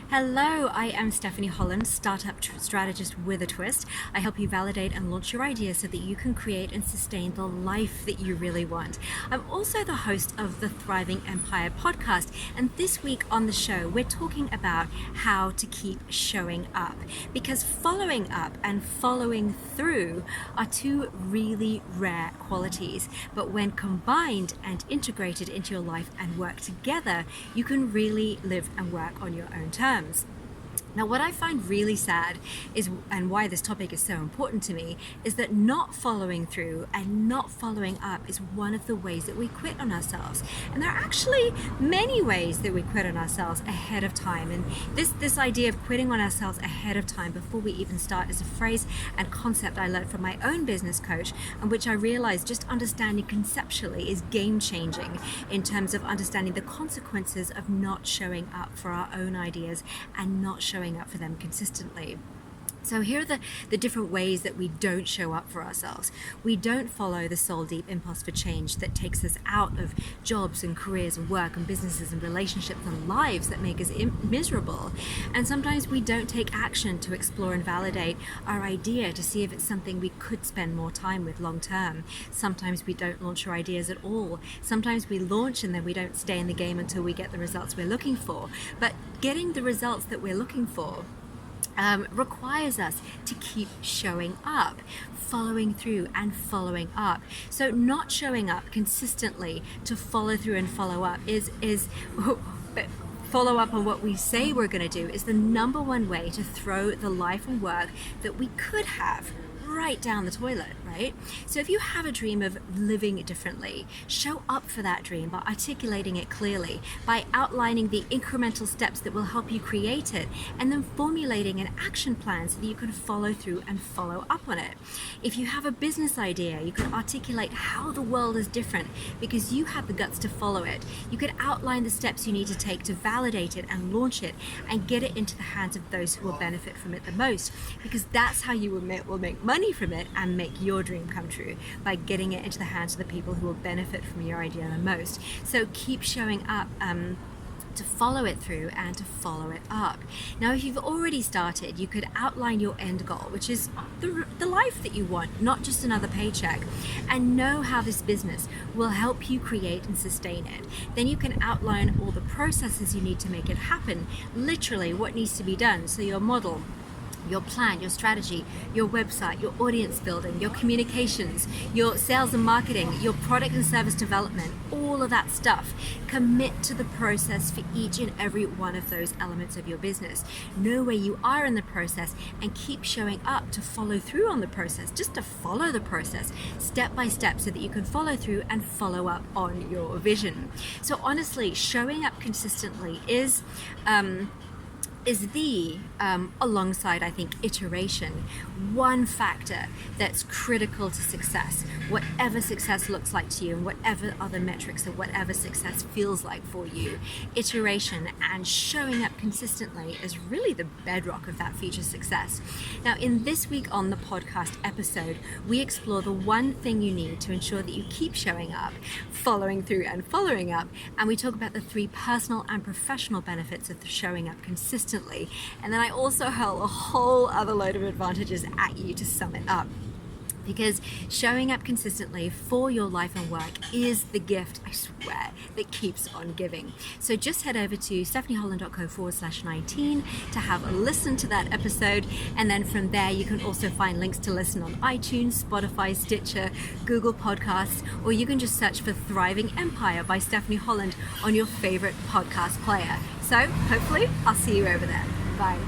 Hello, I am Stephanie Holland, startup strategist with a twist. I help you validate and launch your ideas so that you can create and sustain the life that you really want. I'm also the host of the Thriving Empire podcast, and this week on the show, we're talking about how to keep showing up, because following up and following through are two really rare qualities, but when combined and integrated into your life and work together, you can really live and work on your own terms. Now, what I find really sad is, and why this topic is so important to me, is that not following through and not following up is one of the ways that we quit on ourselves. And there are actually many ways that we quit on ourselves ahead of time. And this idea of quitting on ourselves ahead of time before we even start is a phrase and concept I learned from my own business coach, and which I realized just understanding conceptually is game changing in terms of understanding the consequences of not showing up for our own ideas and not showing up for them consistently. So here are the different ways that we don't show up for ourselves. We don't follow the soul deep impulse for change that takes us out of jobs and careers and work and businesses and relationships and lives that make us miserable. And sometimes we don't take action to explore and validate our idea to see if it's something we could spend more time with long term. Sometimes we don't launch our ideas at all. Sometimes we launch and then we don't stay in the game until we get the results we're looking for. But getting the results that we're looking for requires us to keep showing up, following through and following up. So not showing up consistently to follow through and follow up is follow up on what we say we're going to do is the number one way to throw the life and work that we could have right down the toilet, right? So if you have a dream of living differently, show up for that dream by articulating it clearly, by outlining the incremental steps that will help you create it, and then formulating an action plan so that you can follow through and follow up on it. If you have a business idea, you can articulate how the world is different because you have the guts to follow it. You can outline the steps you need to take to validate it and launch it and get it into the hands of those who will benefit from it the most, because that's how you will make money from it and make your dream come true, by getting it into the hands of the people who will benefit from your idea the most. So keep showing up to follow it through and to follow it up. Now, if you've already started, you could outline your end goal, which is the life that you want, not just another paycheck, and know how this business will help you create and sustain it. Then you can outline all the processes you need to make it happen, literally what needs to be done. So your model, your plan, your strategy, your website, your audience building, your communications, your sales and marketing, your product and service development, all of that stuff. Commit to the process for each and every one of those elements of your business. Know where you are in the process and keep showing up to follow through on the process, just to follow the process step by step so that you can follow through and follow up on your vision. So honestly, showing up consistently is the, alongside, I think, iteration, one factor that's critical to success, whatever success looks like to you and whatever other metrics or whatever success feels like for you. Iteration and showing up consistently is really the bedrock of that future success. Now, in this week on the podcast episode, we explore the one thing you need to ensure that you keep showing up, following through and following up, and we talk about the 3 personal and professional benefits of showing up consistently. And then I also hurl a whole other load of advantages at you to sum it up. Because showing up consistently for your life and work is the gift, I swear, that keeps on giving. So just head over to stephanieholland.co/19 to have a listen to that episode. And then from there, you can also find links to listen on iTunes, Spotify, Stitcher, Google Podcasts, or you can just search for Thriving Empire by Stephanie Holland on your favorite podcast player. So hopefully I'll see you over there. Bye.